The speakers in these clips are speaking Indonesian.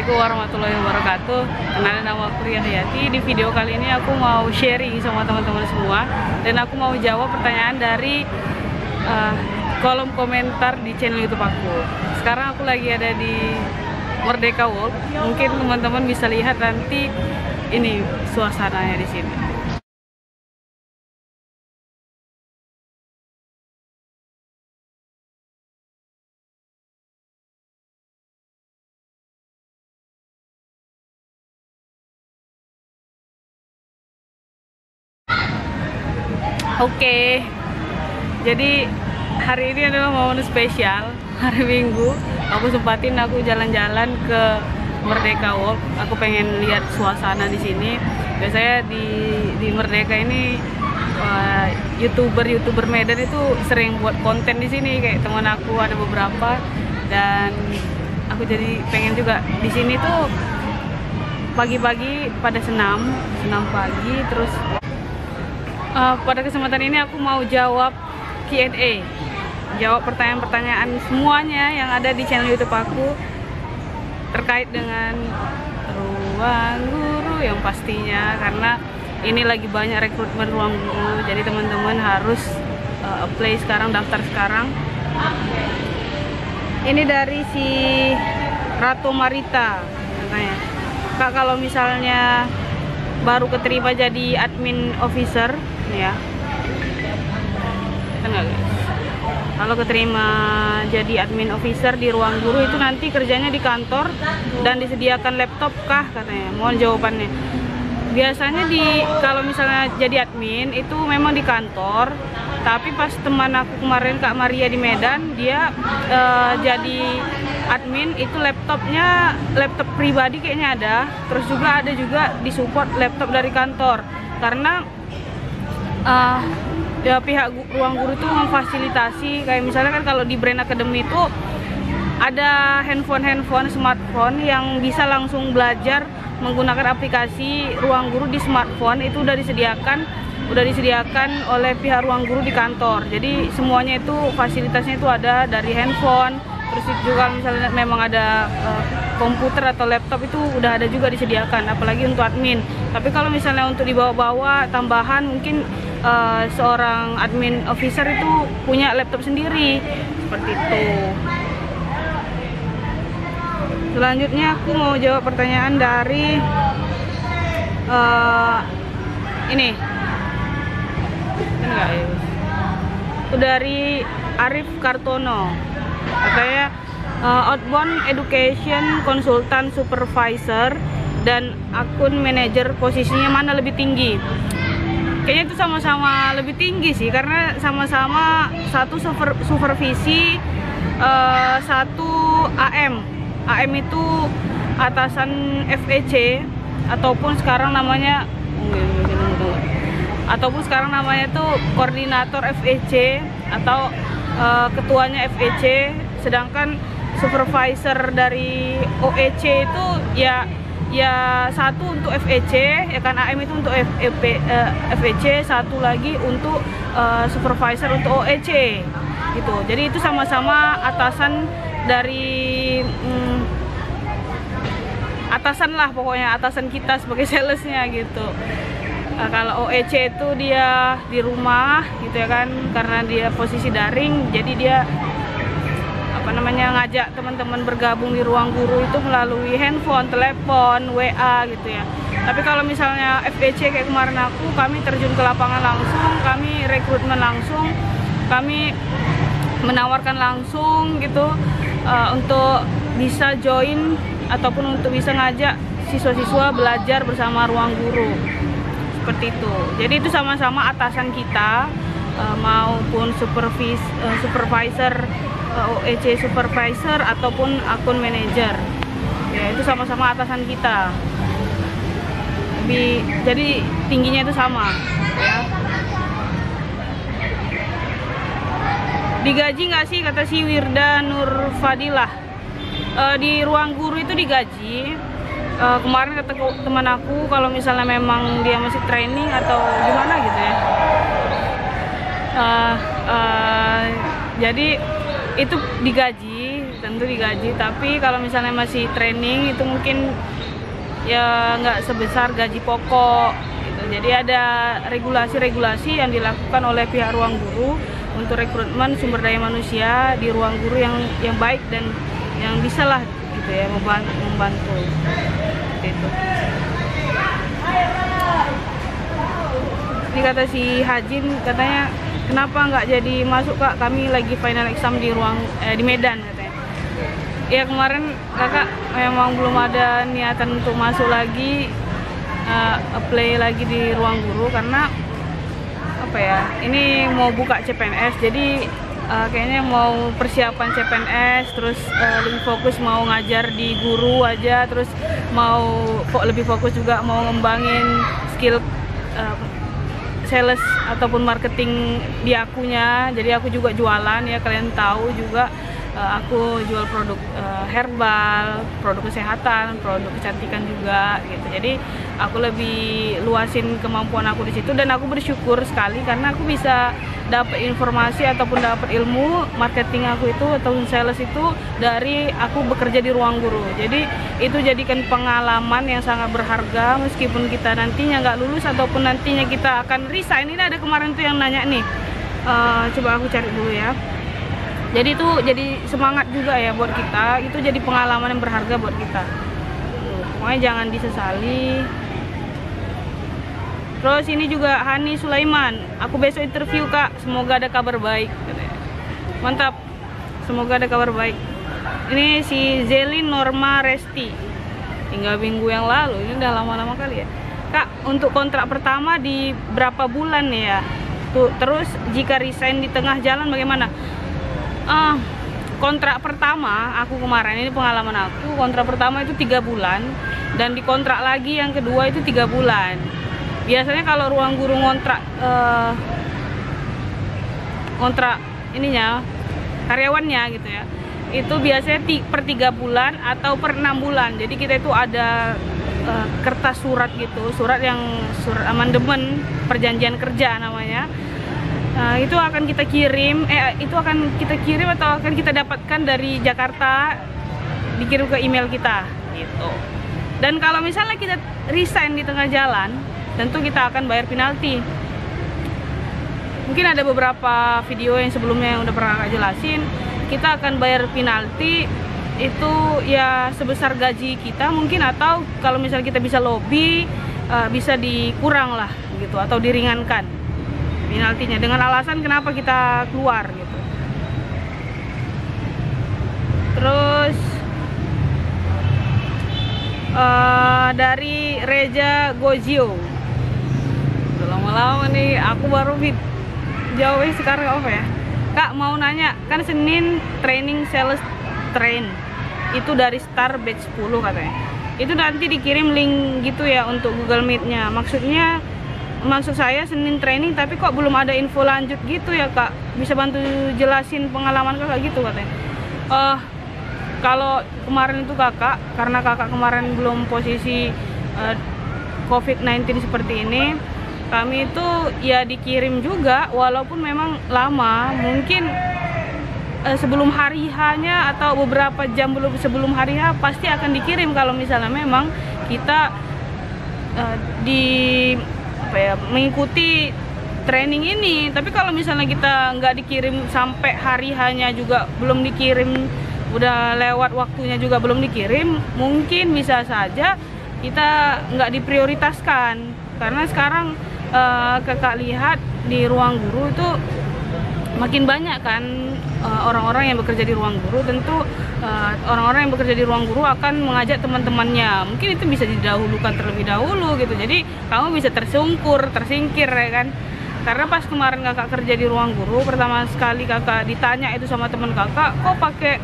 Assalamualaikum warahmatullahi wabarakatuh. Kenalin, nama aku Rian Hayati. Di video kali ini aku mau sharing sama teman-teman semua, dan aku mau jawab pertanyaan dari kolom komentar di channel YouTube aku. Sekarang aku lagi ada di Merdeka Walk. Mungkin teman-teman bisa lihat nanti ini suasananya di sini. Oke, jadi hari ini adalah momen spesial, hari Minggu. Aku sempatin aku jalan-jalan ke Merdeka Walk. Aku pengen lihat suasana di sini. Biasanya di Merdeka ini youtuber Medan itu sering buat konten di sini. Kayak teman aku ada beberapa, dan aku jadi pengen juga di sini tuh pagi-pagi pada senam pagi. Terus pada kesempatan ini aku mau jawab Q&A, jawab pertanyaan-pertanyaan semuanya yang ada di channel YouTube aku terkait dengan ruang guru yang pastinya, karena ini lagi banyak rekrutmen ruang guru. Jadi teman-teman harus apply sekarang, daftar sekarang. Ini dari si Ratu Marita katanya, Kak, kalau misalnya baru keterima jadi admin officer ya, kan nggak guys? Kalau keterima jadi admin officer di ruang guru itu nanti kerjanya di kantor dan disediakan laptop kah katanya? Mohon jawabannya. Biasanya kalau misalnya jadi admin itu memang di kantor, tapi pas teman aku kemarin Kak Maria di Medan, dia jadi admin itu laptopnya laptop pribadi kayaknya ada, terus juga ada juga disupport laptop dari kantor, karena ya pihak ruang guru itu memfasilitasi. Kayak misalnya kan kalau di Brain Academy itu ada handphone smartphone yang bisa langsung belajar menggunakan aplikasi ruang guru di smartphone. Itu udah disediakan oleh pihak ruang guru di kantor. Jadi semuanya itu fasilitasnya itu ada dari handphone. Terus juga misalnya memang ada komputer atau laptop itu udah ada juga disediakan, apalagi untuk admin. Tapi kalau misalnya untuk dibawa-bawa tambahan, mungkin seorang admin officer itu punya laptop sendiri, seperti itu. Selanjutnya aku mau jawab pertanyaan dari ini, enggak ya? Itu dari Arif Kartono. Katanya outbound education consultant supervisor dan akun manager, posisinya mana lebih tinggi? Kayaknya itu sama-sama lebih tinggi sih, karena sama-sama satu supervisi, satu AM. AM itu atasan FEC ataupun sekarang namanya tuh koordinator FEC atau ketuanya FEC, sedangkan supervisor dari OEC itu ya satu untuk FEC ya kan, AM itu untuk FEC, satu lagi untuk supervisor untuk OEC gitu. Jadi itu sama-sama atasan dari atasan lah, pokoknya atasan kita sebagai salesnya gitu. Kalau OEC itu dia di rumah gitu ya kan, karena dia posisi daring, jadi dia ngajak teman-teman bergabung di ruang guru itu melalui handphone, telepon, WA gitu ya. Tapi kalau misalnya FEC kayak kemarin aku, kami terjun ke lapangan langsung, kami rekrutmen langsung, kami menawarkan langsung gitu untuk bisa join ataupun untuk bisa ngajak siswa-siswa belajar bersama ruang guru. Seperti itu. Jadi itu sama-sama atasan kita, maupun supervisor, OEC supervisor ataupun akun manager. Ya, itu sama-sama atasan kita. Jadi tingginya itu sama ya. Digaji nggak sih, kata si Wirda Nur Fadilah. Di ruang guru itu digaji. Kemarin kata teman aku, kalau misalnya memang dia masih training atau gimana gitu ya, jadi itu digaji, dan tentu digaji, tapi kalau misalnya masih training itu mungkin ya nggak sebesar gaji pokok gitu. Jadi ada regulasi-regulasi yang dilakukan oleh pihak Ruang Guru untuk rekrutmen sumber daya manusia di Ruang Guru yang baik dan yang bisa lah gitu ya membantu gitu. Ini kata si Hajin, katanya kenapa nggak jadi masuk Kak, kami lagi final exam di di Medan katanya. Ya kemarin kakak memang belum ada niatan untuk masuk lagi, apply lagi di Ruang Guru karena apa ya, ini mau buka CPNS, jadi kayaknya mau persiapan CPNS, terus lebih fokus mau ngajar di guru aja, terus mau lebih fokus juga mau ngembangin skill sales ataupun marketing di akunya. Jadi aku juga jualan ya, kalian tahu juga aku jual produk herbal, produk kesehatan, produk kecantikan juga gitu. Jadi aku lebih luasin kemampuan aku di situ dan aku bersyukur sekali karena aku bisa dapat informasi ataupun dapat ilmu marketing aku itu atau sales itu dari aku bekerja di Ruang Guru. Jadi itu jadikan pengalaman yang sangat berharga meskipun kita nantinya nggak lulus ataupun nantinya kita akan resign. Ini ada kemarin tuh yang nanya nih, coba aku cari dulu ya. Jadi itu jadi semangat juga ya buat kita, itu jadi pengalaman yang berharga buat kita. Pokoknya jangan disesali. Terus ini juga Hani Sulaiman, aku besok interview Kak, semoga ada kabar baik. Mantap, semoga ada kabar baik. Ini si Zelin Norma Resti, tinggal minggu yang lalu, ini udah lama-lama kali ya. Kak, untuk kontrak pertama di berapa bulan ya? Tuh, terus jika resign di tengah jalan bagaimana? Kontrak pertama aku kemarin, ini pengalaman aku, kontrak pertama itu 3 bulan dan di kontrak lagi yang kedua itu 3 bulan. Biasanya kalau Ruang Guru kontrak ininya karyawannya gitu ya, itu biasanya per 3 bulan atau per 6 bulan. Jadi kita itu ada kertas surat gitu, surat amandemen perjanjian kerja namanya. Itu akan kita kirim, atau akan kita dapatkan dari Jakarta, dikirim ke email kita gitu. Dan kalau misalnya kita resign di tengah jalan, tentu kita akan bayar penalti. Mungkin ada beberapa video yang sebelumnya yang udah pernah Kak jelasin, kita akan bayar penalti itu ya sebesar gaji kita mungkin, atau kalau misalnya kita bisa lobby bisa dikurang lah gitu atau diringankan penaltinya dengan alasan kenapa kita keluar gitu. Terus dari Reja Gojio, udah lama-lama nih aku baru jauh sekarang apa ya Kak, mau nanya, kan Senin training sales train itu dari start batch 10 katanya, itu nanti dikirim link gitu ya untuk Google Meet-nya. Maksud saya Senin training tapi kok belum ada info lanjut gitu ya Kak, bisa bantu jelasin pengalaman Kakak gitu katanya. Kalau kemarin itu Kakak, karena Kakak kemarin belum posisi COVID-19 seperti ini, kami itu ya dikirim juga walaupun memang lama, mungkin sebelum hari H-nya atau beberapa jam sebelum hari H pasti akan dikirim kalau misalnya memang kita mengikuti training ini. Tapi kalau misalnya kita nggak dikirim sampai hari H-nya juga belum dikirim, udah lewat waktunya juga belum dikirim, mungkin bisa saja kita nggak diprioritaskan. Karena sekarang Kakak lihat di Ruang Guru itu makin banyak kan orang-orang yang bekerja di Ruang Guru. Tentu orang-orang yang bekerja di Ruang Guru akan mengajak teman-temannya, mungkin itu bisa didahulukan terlebih dahulu gitu. Jadi kamu bisa tersingkir ya kan. Karena pas kemarin Kakak kerja di Ruang Guru, pertama sekali Kakak ditanya itu sama teman Kakak, kok pakai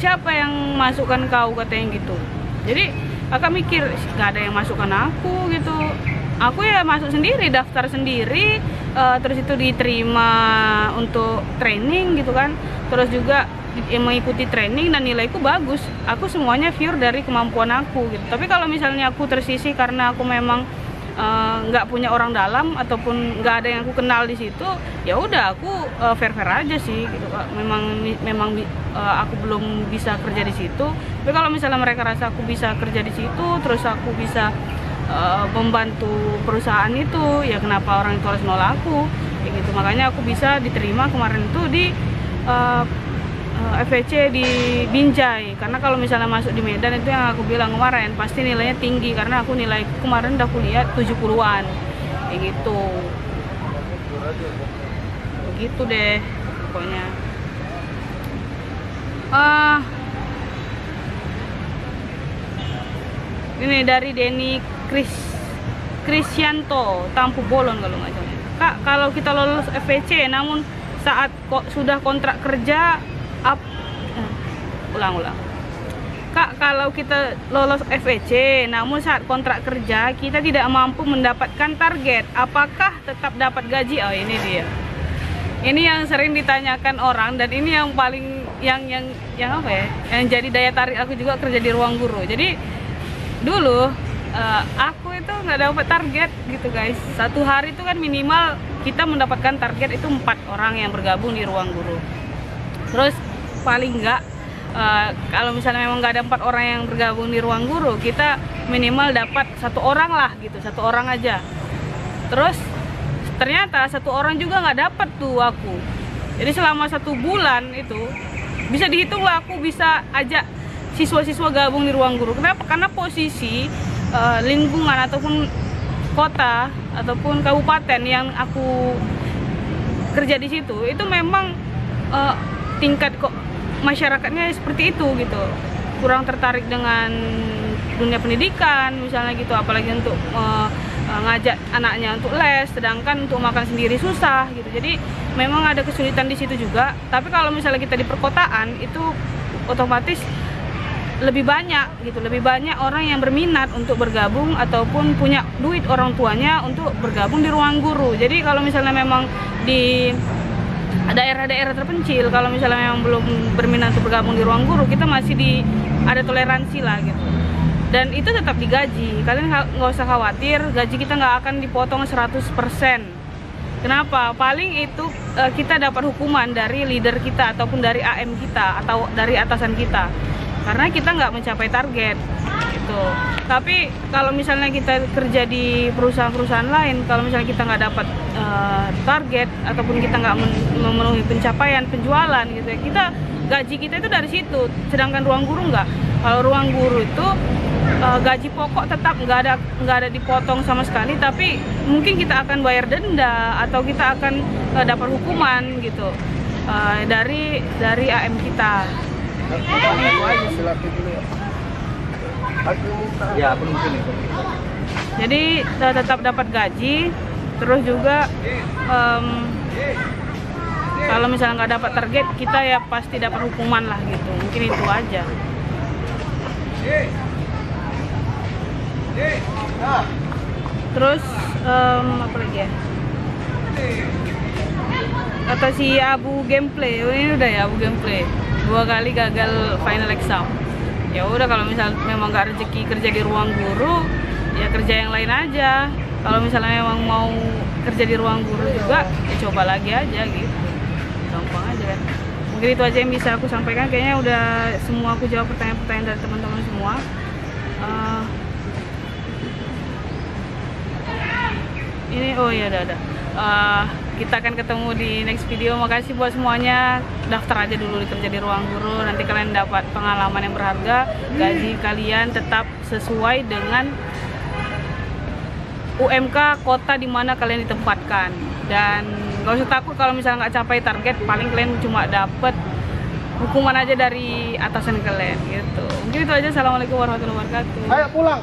siapa yang masukkan kau, katanya gitu. Jadi Kakak mikir, gak ada yang masukkan aku gitu, aku ya masuk sendiri, daftar sendiri, terus itu diterima untuk training gitu kan, terus juga mengikuti training dan nilaiku bagus. Aku semuanya pure dari kemampuan aku gitu. Tapi kalau misalnya aku tersisih karena aku memang nggak punya orang dalam ataupun nggak ada yang aku kenal di situ, ya udah aku fair aja sih gitu. Memang aku belum bisa kerja di situ. Tapi kalau misalnya mereka rasa aku bisa kerja di situ, terus aku bisa membantu perusahaan itu, ya kenapa orang itu harus nolak aku kayak gitu. Makanya aku bisa diterima kemarin itu di FEC di Binjai, karena kalau misalnya masuk di Medan itu yang aku bilang kemarin pasti nilainya tinggi, karena aku nilai kemarin udah kuliah 70-an kayak gitu. Begitu deh pokoknya. Ini dari Denny Krisyanto Tampu Bolon kalau nggak salah. Kak, kalau kita lolos FEC namun saat sudah kontrak kerja ulang. Kak, kalau kita lolos FEC namun saat kontrak kerja kita tidak mampu mendapatkan target, apakah tetap dapat gaji? Oh, ini dia. Ini yang sering ditanyakan orang, dan ini yang paling yang apa ya? Yang jadi daya tarik aku juga kerja di Ruang Guru. Jadi dulu aku itu nggak dapat target gitu guys. Satu hari itu kan minimal kita mendapatkan target itu 4 orang yang bergabung di Ruang Guru. Terus paling nggak kalau misalnya memang nggak ada 4 orang yang bergabung di Ruang Guru, kita minimal dapat 1 orang lah gitu, 1 orang aja. Terus ternyata 1 orang juga nggak dapat tuh aku. Jadi selama 1 bulan itu bisa dihitung lah aku bisa ajak siswa-siswa gabung di Ruang Guru. Kenapa? Karena posisi lingkungan ataupun kota ataupun kabupaten yang aku kerja di situ itu memang tingkat kok masyarakatnya seperti itu gitu, kurang tertarik dengan dunia pendidikan misalnya gitu, apalagi untuk ngajak anaknya untuk les, sedangkan untuk makan sendiri susah gitu. Jadi memang ada kesulitan di situ juga. Tapi kalau misalnya kita di perkotaan itu otomatis lebih banyak gitu, lebih banyak orang yang berminat untuk bergabung ataupun punya duit orang tuanya untuk bergabung di Ruang Guru. Jadi kalau misalnya memang di daerah-daerah terpencil, kalau misalnya memang belum berminat untuk bergabung di Ruang Guru, kita masih ada toleransi lah gitu. Dan itu tetap digaji, kalian nggak usah khawatir, gaji kita nggak akan dipotong 100%. Kenapa? Paling itu kita dapat hukuman dari leader kita ataupun dari AM kita atau dari atasan kita, karena kita nggak mencapai target gitu. Tapi kalau misalnya kita kerja di perusahaan-perusahaan lain, kalau misalnya kita nggak dapat target ataupun kita nggak memenuhi pencapaian penjualan gitu ya, kita gaji kita itu dari situ. Sedangkan Ruang Guru nggak. Kalau Ruang Guru itu gaji pokok tetap nggak ada dipotong sama sekali, tapi mungkin kita akan bayar denda atau kita akan dapat hukuman gitu dari AM kita. Ya, aku mungkin itu. Jadi tetap dapat gaji, terus juga kalau misalnya nggak dapat target, kita ya pasti dapat hukuman lah gitu. Mungkin itu aja. Terus apa lagi ya? Kata si Abu Gameplay, oh, ini udah ya Abu Gameplay 2 kali gagal final exam. Ya udah, kalau misalnya memang nggak rezeki kerja di Ruang Guru, ya kerja yang lain aja. Kalau misalnya memang mau kerja di Ruang Guru juga, ya coba lagi aja gitu. Gampang aja kan. Mungkin itu aja yang bisa aku sampaikan. Kayaknya udah semua aku jawab pertanyaan-pertanyaan dari teman-teman semua. Ini oh ya ada. Kita akan ketemu di next video. Makasih buat semuanya. Daftar aja dulu kerja di Ruang Guru. Nanti kalian dapat pengalaman yang berharga. Gaji kalian tetap sesuai dengan UMK kota di mana kalian ditempatkan. Dan gak usah takut kalau misalnya nggak capai target. Paling kalian cuma dapat hukuman aja dari atasan kalian gitu. Mungkin itu aja. Assalamualaikum warahmatullahi wabarakatuh. Ayo pulang.